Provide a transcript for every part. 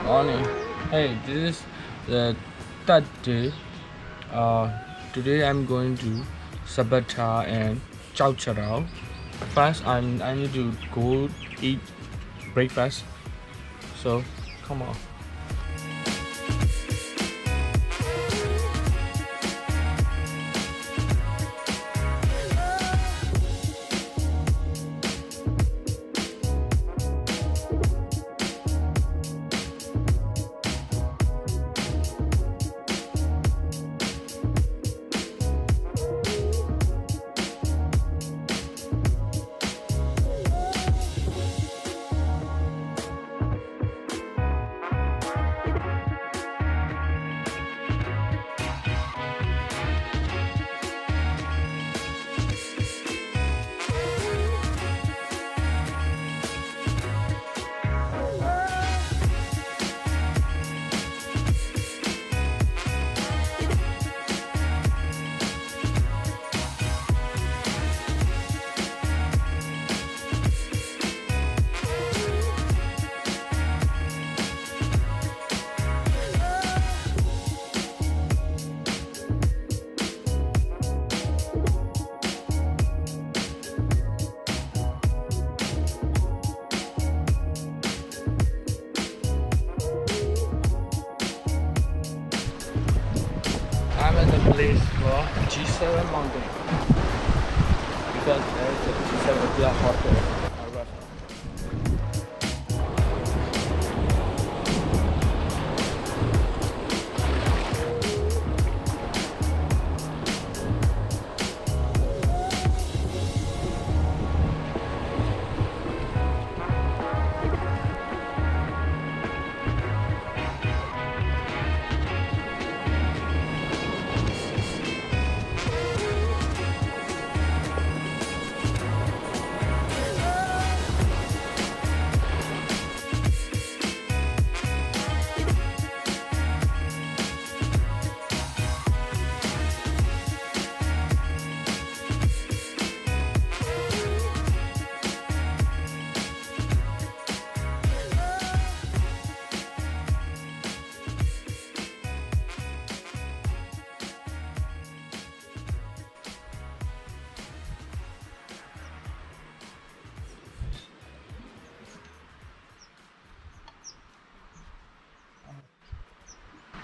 Morning. Hey, this is the third day. Today I'm going to Sabata and Chao Charao. First, I need to go eat breakfast. So, come on. I'm at the place for G7 Mountain because there is a G7 Villa Hotel.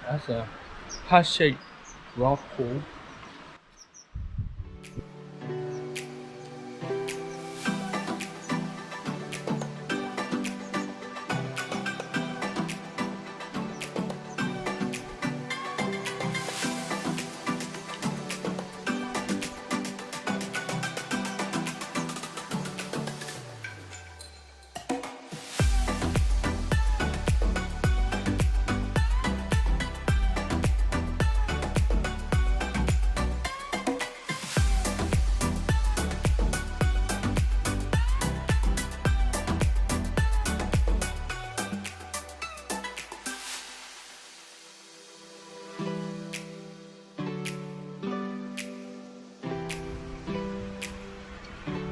That's a heart-shaped rock pool.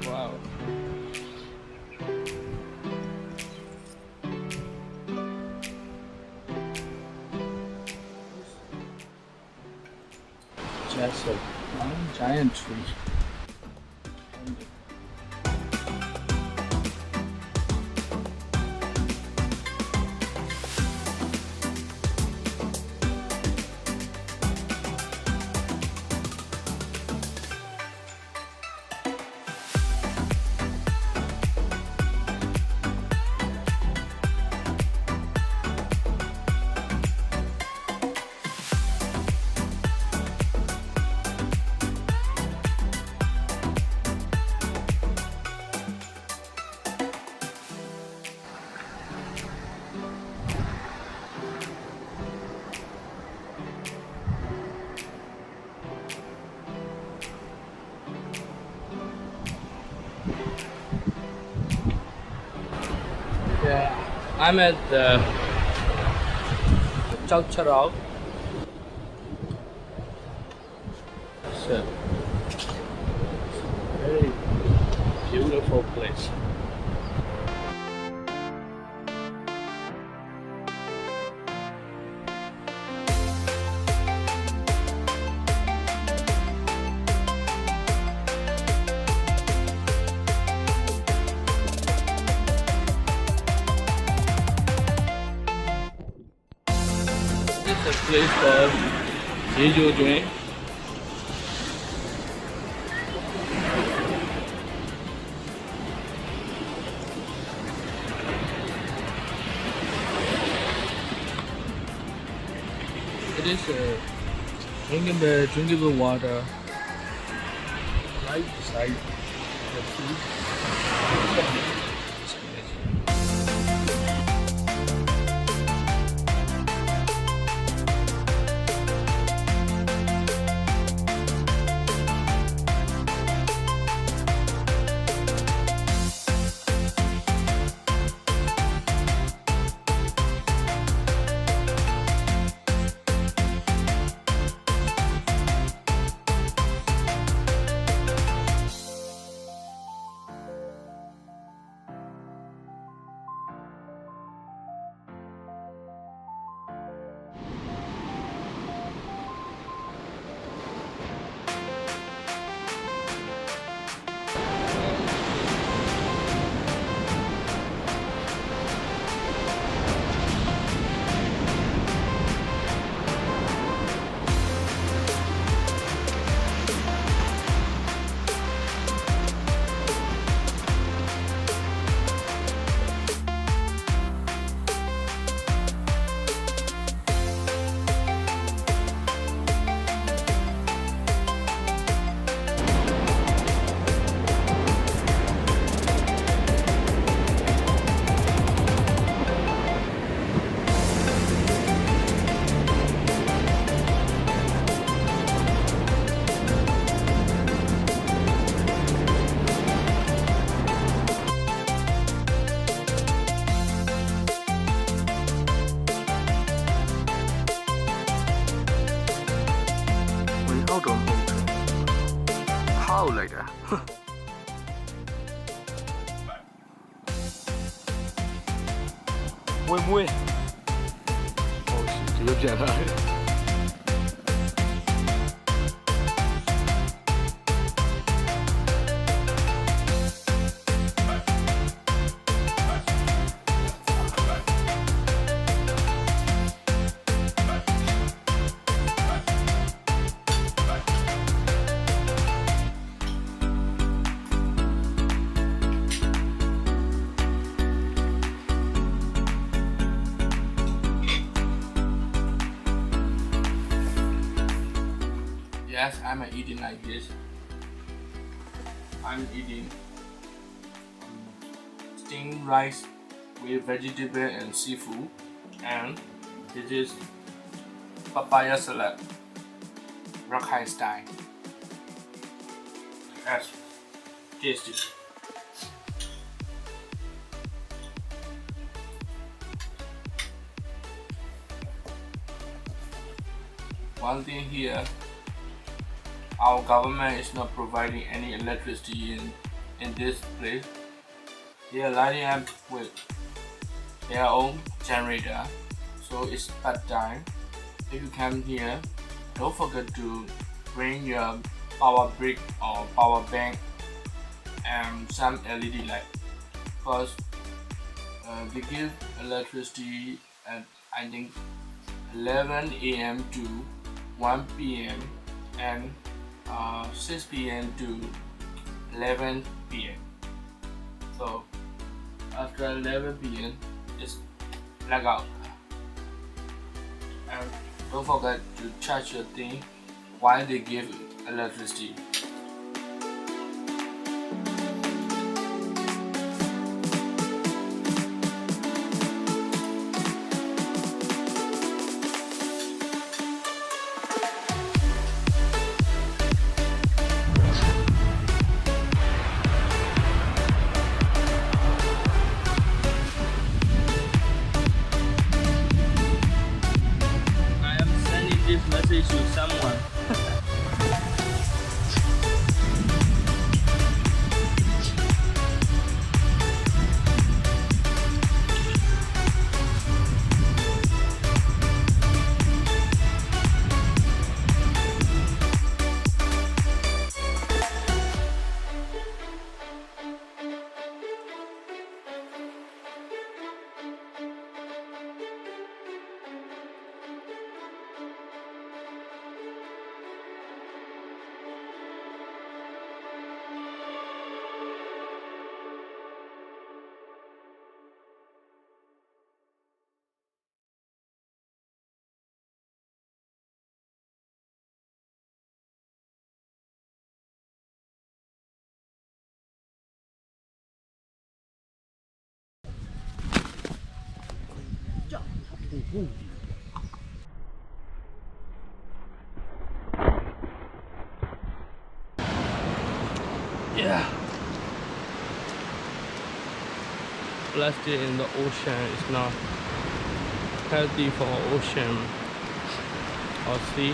Wow. Just one giant tree. Yeah, I'm at the Chao Charao. It's a very beautiful place. is a place called Jeju. It is drinkable water right beside the sea. It's amazing. Later. 妹妹，哦，这个变态。Yes, I'm eating like this. I'm eating steamed rice with vegetable and seafood, and this is papaya salad, Rakhine style. That's tasty. One thing here, our government is not providing any electricity in this place. They are lighting up with their own generator, so it's bad time. If you come here, don't forget to bring your power brick or power bank and some LED light, because they give electricity at I think 11 a.m. to 1 p.m. and 6 p.m. to 11 p.m. So after 11 p.m. it's blackout. And don't forget to charge your thing while they give electricity. Message to someone. Ooh. Yeah. Plastic in the ocean is not healthy for ocean or sea.